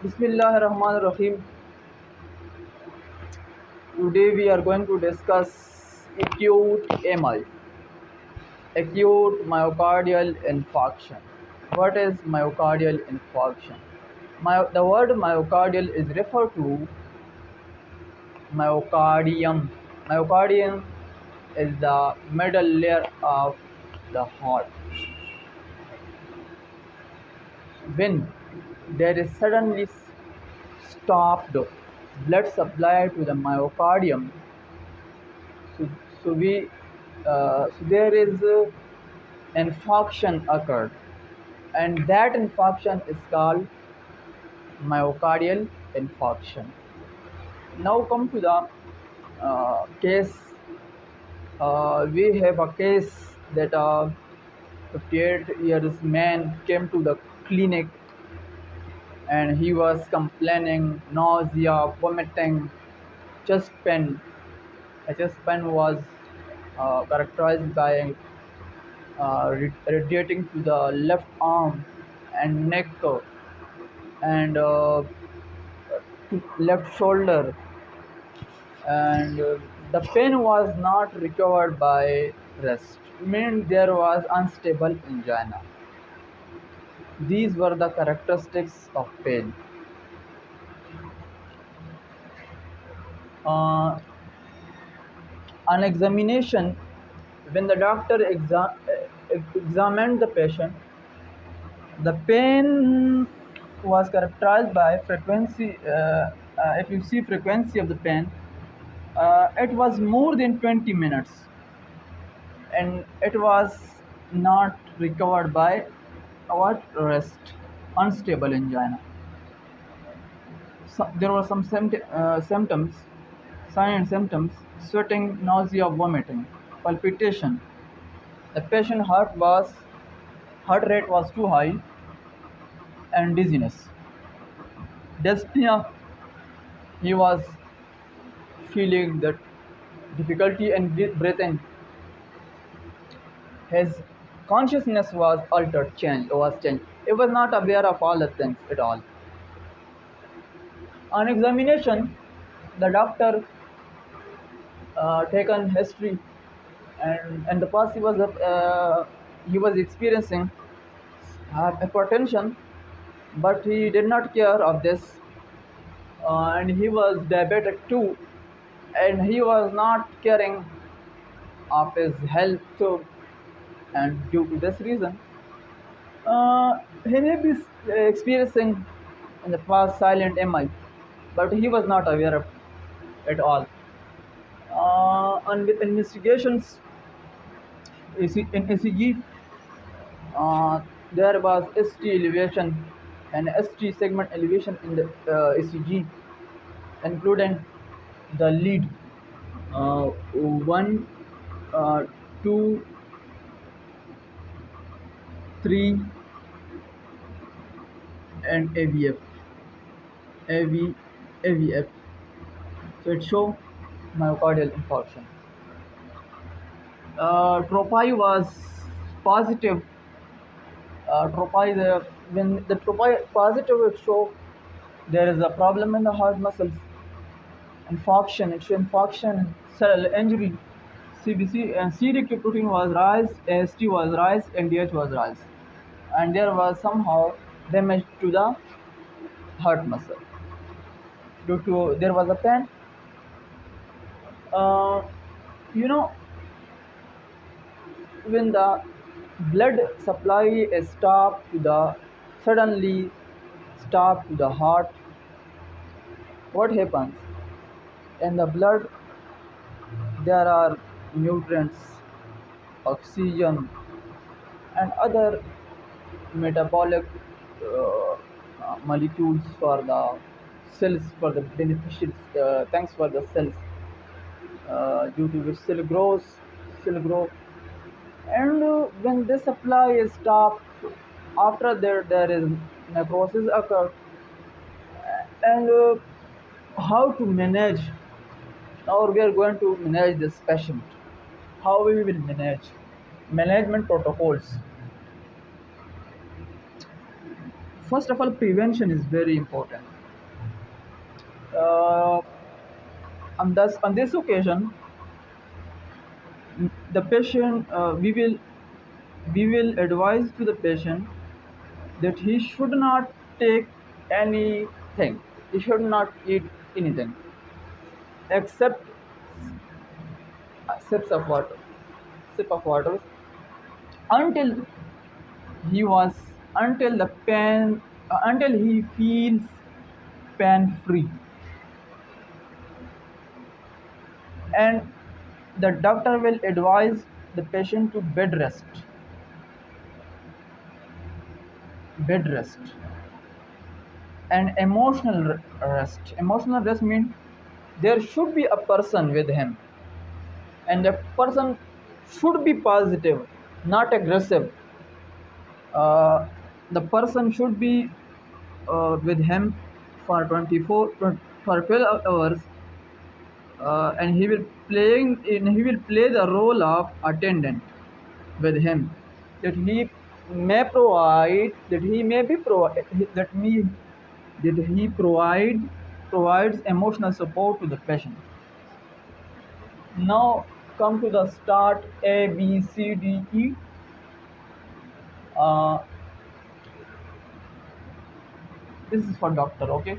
Bismillahirrahmanirrahim. Today we are going to discuss acute MI, acute myocardial infarction. What is myocardial infarction? The word myocardial is referred to myocardium. Myocardium is the middle layer of the heart. When there is suddenly stopped blood supply to the myocardium, so, so we so there is infarction occurred, and that infarction is called myocardial infarction. Now come to the case. We have a case that a 58 years man came to the clinic and he was complaining nausea, vomiting, chest pain. A chest pain was characterized by radiating to the left arm and neck and left shoulder, and the pain was not recovered by rest, meaning there was unstable angina. These were the characteristics of pain. uh, on examination, when the doctor examined the patient, the pain was characterized by frequency. If you see frequency of the pain, it was more than 20 minutes, and it was not recovered by what rest, unstable angina. So there were some symptoms, signs and symptoms: sweating, nausea, vomiting, palpitation. The patient heart rate was too high, and dizziness. Dyspnea, he was feeling that difficulty in breathing. His consciousness was altered, changed. He was not aware of all the things at all. On examination, the doctor taken history, and in the past he was experiencing hypertension, but he did not care of this, and he was diabetic too, and he was not caring of his health too, and due to this reason, he may be experiencing in the past silent MI, but he was not aware of it all. And with investigations in ECG, there was ST elevation and ST segment elevation in the ECG, including the lead 1, 2, 3, and AVF. So it shows myocardial infarction. Tropi was positive. When the tropi positive, it show there is a problem in the heart muscles. Infarction, it shows infarction, cell injury. CBC and C-reactive protein was rise, AST was rise, and DH was rise, and there was somehow damage to the heart muscle. Due to there was a pain. You know, when the blood supply is suddenly stopped to the heart, what happens? In the blood there are nutrients, oxygen, and other metabolic molecules for the cells, for the beneficial thanks for the cells, due to which cell grow. And when this supply is stopped, after that there is necrosis occur. And how to manage? Now we are going to manage this patient. How we will manage? Management protocols. First of all, prevention is very important. Uh, and thus, on this occasion, the patient we will advise to the patient that he should not take anything. He should not eat anything except sips of water, sip of water until he was until the pain until he feels pain free, and the doctor will advise the patient to bed rest and emotional rest. Emotional rest means there should be a person with him, and the person should be positive, not aggressive. The person should be with him for 12 hours, and he will play the role of attendant with him, that he may provide that he may be provide that me that he provides emotional support to the patient. Now come to the start ABCDE. uh, this is for doctor. Okay,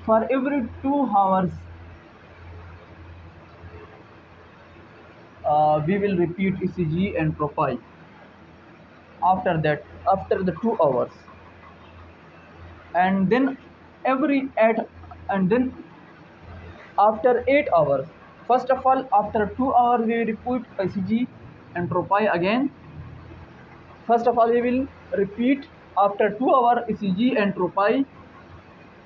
for every 2 hours we will repeat ECG and profile. After the 2 hours, and then every 8 and then after 8 hours. First of all, after 2 hours we will repeat ECG and profile again. First of all, we will repeat after 2 hours ECG and profile,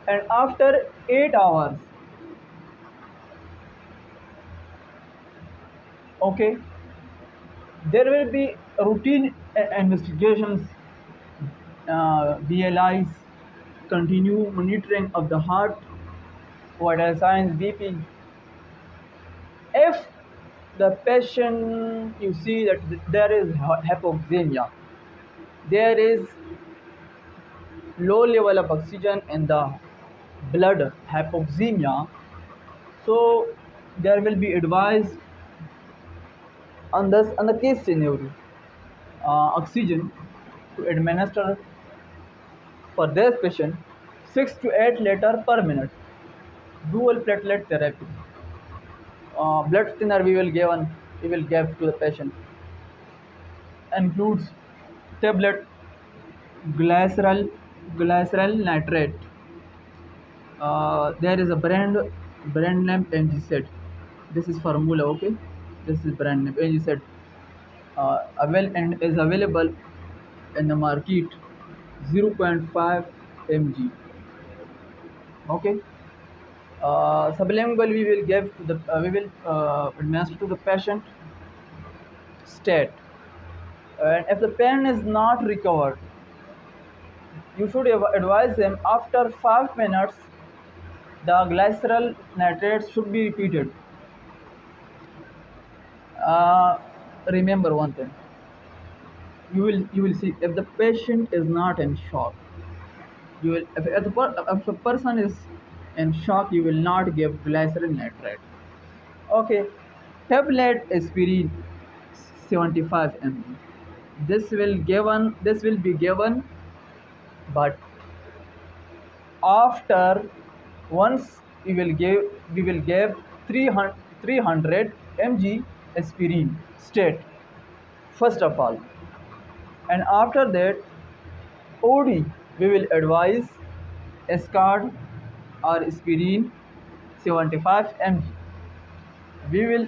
and after 8 hours. Okay, there will be routine investigations, BLIs, continue monitoring of the heart, vital signs, BP. If the patient, you see that there is hypoxemia, there is low level of oxygen in the blood, hypoxemia, so there will be advised on the case scenario, oxygen to administer for this patient 6 to 8 liter per minute, dual platelet therapy. Blood thinner we will give to the patient, includes tablet glycerol nitrate. There is a brand name NGZ. This is formula. Okay, this is brand name NGZ. And is available in the market, 0.5 mg. Okay. Sublingual we will administer to the patient state, and if the pain is not recovered, you should advise them after 5 minutes the glycerol nitrate should be repeated. Remember one thing, you will see, if the patient is not in shock, you will if the person is in shock, you will not give glycerol nitrate. Okay, tablet aspirin 75 mg. This will be given, but after once we will give 300 mg aspirin straight, first of all, and after that OD we will advise Escard or aspirin 75 mg. We will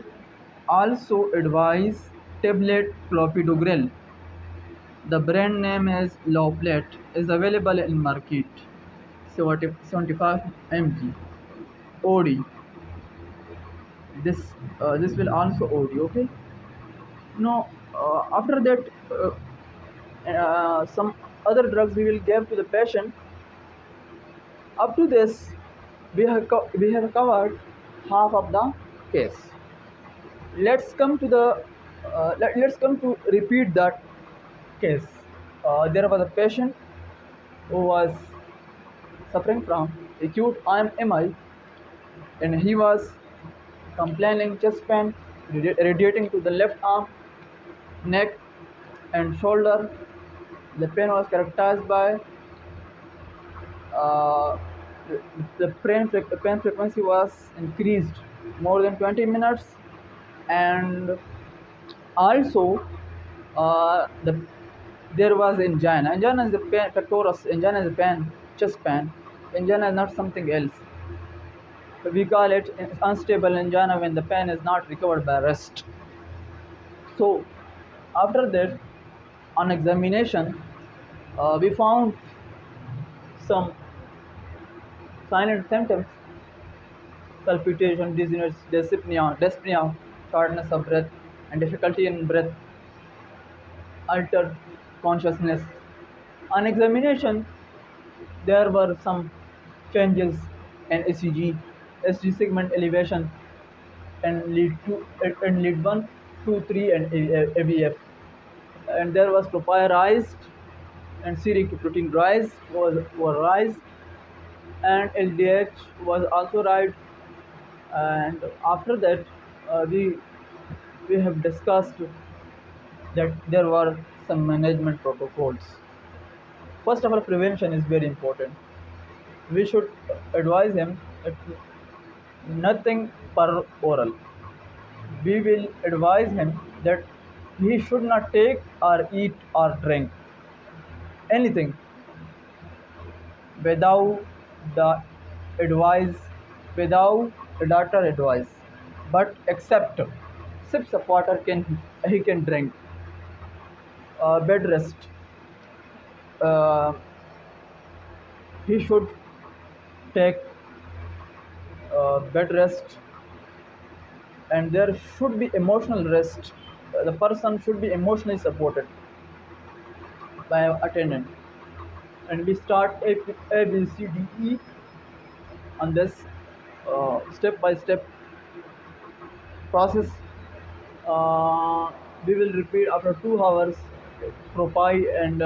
also advise tablet clopidogrel. The brand name is Loplet, is available in market, 75 mg. OD. This will also OD. Okay. Now after that, some other drugs we will give to the patient. Up to this, we have covered half of the case. Let's come to repeat that case. There was a patient who was suffering from acute MI, and he was complaining chest pain radiating to the left arm, neck, and shoulder. The pain was characterized by uh, the pain frequency was increased more than 20 minutes, and also there was angina. Angina is the pain, pectoris. Angina is the pain, chest pain. Angina is not something else. We call it unstable angina when the pain is not recovered by rest. So after that, on examination, we found some silent symptoms: palpitation, dizziness, dyspnea, shortness of breath, and difficulty in breath, altered consciousness. On examination, there were some changes in ECG, SG segment elevation, and lead 1, 2, 3, and AVF. And there was propyl raised, and seric protein rise were raised, and LDH was also raised. And after that, we have discussed that there were some management protocols. First of all, prevention is very important. We should advise him that nothing per oral. We will advise him that he should not take or eat or drink anything without the advice, without the doctor advice. But except sips of water can he can drink. Bed rest. Uh, he should take bed rest, and there should be emotional rest. The person should be emotionally supported by attendant, and we start A B C D E on this step by step process. We will repeat after 2 hours propy, and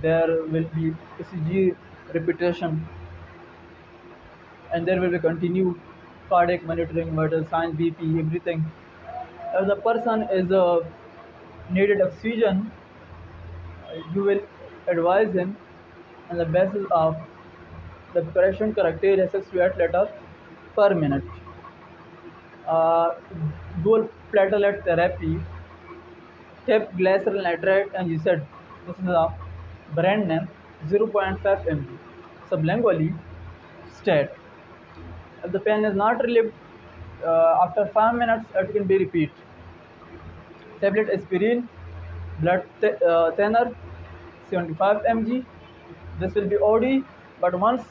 there will be ECG repetition, and there will be continued cardiac monitoring, vital signs, BP, everything. If the person is needed oxygen, you will advise him on the basis of the pressure criteria 6 to 8 liters per minute. Uh, Dual platelet therapy, TEP glycerol nitrate, and you said this is a brand name, 0.5 mg. Sublingually, stat. If the pain is not relieved after 5 minutes, it can be repeat. Tablet aspirin, blood thinner, 75 mg. This will be OD, but once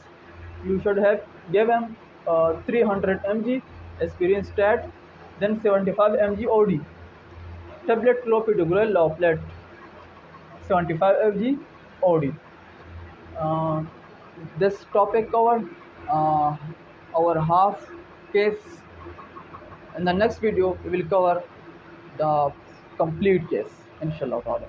you should have given 300 mg aspirin stat, then 75 mg OD. Tablet clopidogrel low-plate, 75 mg OD. Uh, this topic covered our half case. In the next video, we will cover the complete case, inshallah.